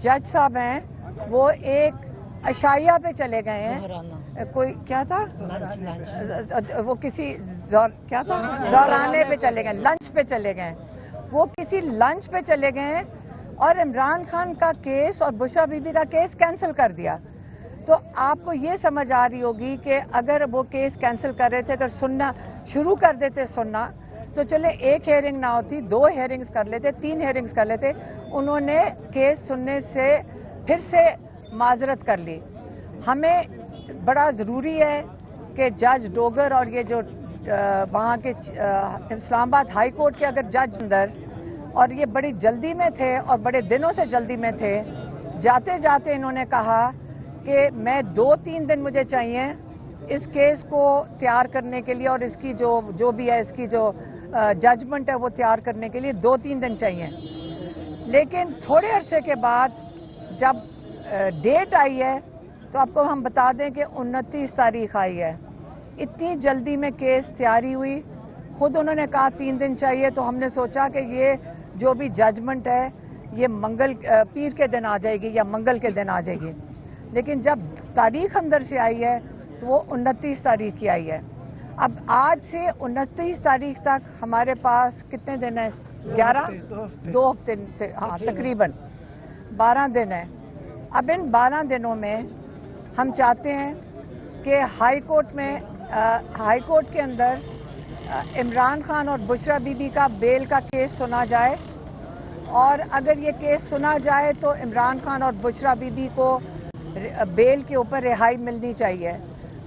जज साहब हैं वो एक अशाया पे चले गए हैं, कोई क्या था वो किसी क्या था दौराने पे चले गए, लंच पे चले गए, वो किसी लंच पे चले गए हैं और इमरान खान का केस और बुशरा बीबी का केस कैंसिल कर दिया। तो आपको ये समझ आ रही होगी कि अगर वो केस कैंसिल कर रहे थे, अगर सुनना शुरू कर देते सुनना, तो चले एक हेयरिंग ना होती, 2 हेयरिंग्स कर लेते, 3 हेयरिंग्स कर लेते। उन्होंने केस सुनने से फिर से माजरत कर ली। हमें बड़ा ज़रूरी है कि जज डोगर और ये जो वहाँ के इस्लामाबाद हाई कोर्ट के अगर जज अंदर, और ये बड़ी जल्दी में थे और बड़े दिनों से जल्दी में थे, जाते जाते इन्होंने कहा कि मैं 2-3 दिन मुझे चाहिए इस केस को तैयार करने के लिए और इसकी जो भी है इसकी जो जजमेंट है वो तैयार करने के लिए 2-3 दिन चाहिए। लेकिन थोड़े अरसे के बाद जब डेट आई है तो आपको हम बता दें कि 29 तारीख आई है। इतनी जल्दी में केस तैयारी हुई, खुद उन्होंने कहा 3 दिन चाहिए, तो हमने सोचा कि ये जो भी जजमेंट है ये पीर के दिन आ जाएगी या मंगल के दिन आ जाएगी। लेकिन जब तारीख अंदर से आई है तो वो 29 तारीख की आई है। अब आज से 29 तारीख तक हमारे पास कितने दिन है? 11, 2 हफ्ते से, हाँ तकरीबन 12 दिन है। अब इन 12 दिनों में हम चाहते हैं कि हाई कोर्ट के अंदर इमरान खान और बुशरा बीबी का बेल का केस सुना जाए, और अगर ये केस सुना जाए तो इमरान खान और बुशरा बीबी को बेल के ऊपर रिहाई मिलनी चाहिए।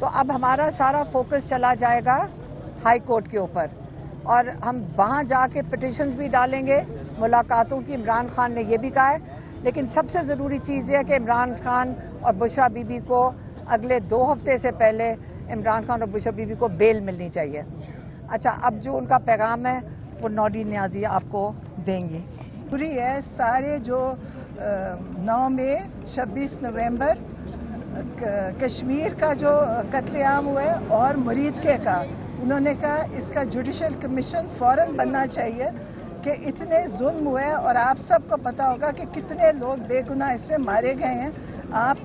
तो अब हमारा सारा फोकस चला जाएगा हाई कोर्ट के ऊपर, और हम वहाँ जाके पिटिशंस भी डालेंगे मुलाकातों की। इमरान खान ने ये भी कहा है, लेकिन सबसे ज़रूरी चीज़ है कि इमरान खान और बुशरा बीबी को अगले 2 हफ्ते से पहले इमरान खान और बुशरा बीबी को बेल मिलनी चाहिए। अच्छा, अब जो उनका पैगाम है वो नौडी नियाजी आपको देंगी। पूरी है सारे जो 9 मई 26 नवंबर कश्मीर का जो कत्लेआम हुआ है और मुरीदके का, उन्होंने कहा इसका जुडिशल कमीशन फौरन बनना चाहिए कि इतने जुल्म हुए, और आप सबको पता होगा कि कितने लोग बेगुनाह इससे मारे गए हैं। आप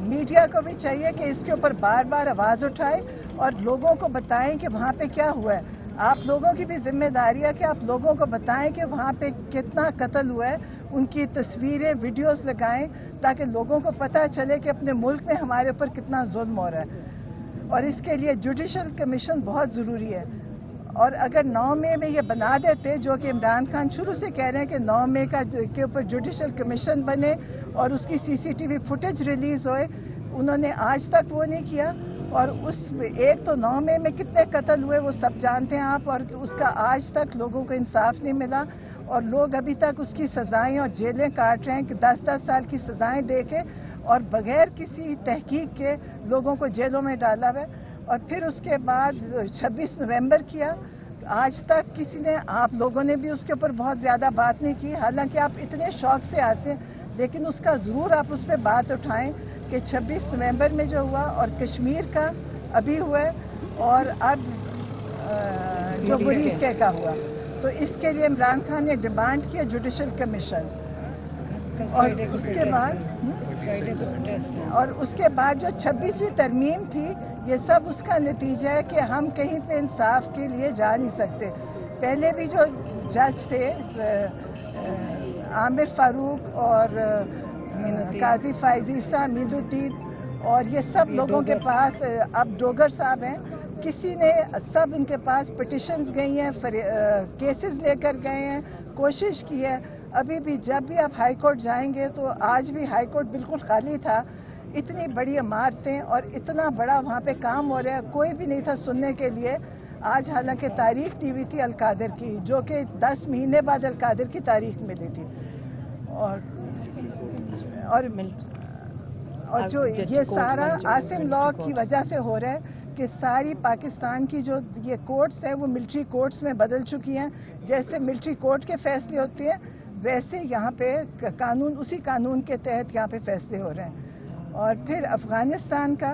मीडिया को भी चाहिए कि इसके ऊपर बार बार आवाज़ उठाए और लोगों को बताएं कि वहाँ पे क्या हुआ है। आप लोगों की भी जिम्मेदारी है कि आप लोगों को बताएं कि वहाँ पे कितना कत्ल हुआ है, उनकी तस्वीरें वीडियोस लगाएं ताकि लोगों को पता चले कि अपने मुल्क में हमारे ऊपर कितना जुल्म हो रहा है। और इसके लिए जुडिशल कमीशन बहुत ज़रूरी है। और अगर 9 मई में ये बना देते, जो कि इमरान खान शुरू से कह रहे हैं कि 9 मई के ऊपर जुडिशल कमीशन बने और उसकी CCTV फुटेज रिलीज होए, उन्होंने आज तक वो नहीं किया। और एक तो 9 मई में कितने कत्ल हुए वो सब जानते हैं आप, और उसका आज तक लोगों को इंसाफ नहीं मिला, और लोग अभी तक उसकी सजाएं और जेलें काट रहे हैं कि 10-10 साल की सजाएं दे के और बगैर किसी तहकीक के लोगों को जेलों में डाला हुआ। और फिर उसके बाद 26 नवंबर किया, आज तक किसी ने, आप लोगों ने भी उसके ऊपर बहुत ज़्यादा बात नहीं की। हालांकि आप इतने शौक से आते हैं, लेकिन उसका ज़रूर आप उस पर बात उठाएं कि 26 नवंबर में जो हुआ और कश्मीर का अभी हुआ और अब जो मुरीदके का हुआ, तो इसके लिए इमरान खान ने डिमांड किया जुडिशल कमीशन। और उसके बाद जो 26वीं तरमीम थी, ये सब उसका नतीजा है कि हम कहीं पे इंसाफ के लिए जा नहीं सकते। पहले भी जो जज थे आमिर फारूक और काजी फायजीसा मीदुद्दीन, और ये सब लोगों के पास अब डोगर साहब हैं, किसी ने सब उनके पास पिटिशंस गई हैं, केसेस लेकर गए हैं, कोशिश की है। अभी भी जब भी आप हाई कोर्ट जाएंगे तो आज भी हाई कोर्ट बिल्कुल खाली था। इतनी बड़ी इमारतें और इतना बड़ा वहाँ पे काम हो रहा है, कोई भी नहीं था सुनने के लिए। आज हालांकि तारीख दी हुई थी अलकादर की, जो कि 10 महीने बाद अलकादर की तारीख मिली थी। और जो ये सारा आसिम लॉ की वजह से हो रहा है कि सारी पाकिस्तान की जो ये कोर्ट्स हैं वो मिलिट्री कोर्ट्स में बदल चुकी हैं। जैसे मिलिट्री कोर्ट के फैसले होते हैं, वैसे यहाँ पे कानून, उसी कानून के तहत यहाँ पे फैसले हो रहे हैं। और फिर अफगानिस्तान का,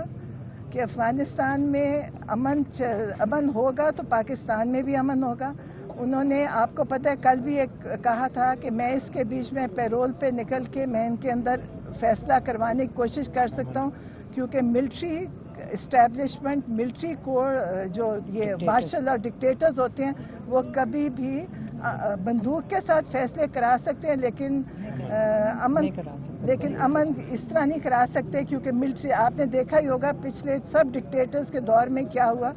कि अफगानिस्तान में अमन होगा तो पाकिस्तान में भी अमन होगा। انہوں نے آپ کو پتہ ہے کل بھی ایک کہا تھا کہ میں اس کے بیچ میں پیرول پہ نکل کے میں ان کے اندر فیصلہ کروانے کی کوشش کر سکتا ہوں، کیونکہ ملٹری اسٹیبلشمنٹ، ملٹری کور جو یہ مارشل اور ڈکٹیٹرز ہوتے ہیں وہ کبھی بھی بندوق کے ساتھ فیصلے کرا سکتے ہیں، لیکن امن اس طرح نہیں کرا سکتے، کیونکہ ملٹری آپ نے دیکھا ہی ہوگا پچھلے سب ڈکٹیٹرز کے دور میں کیا ہوا،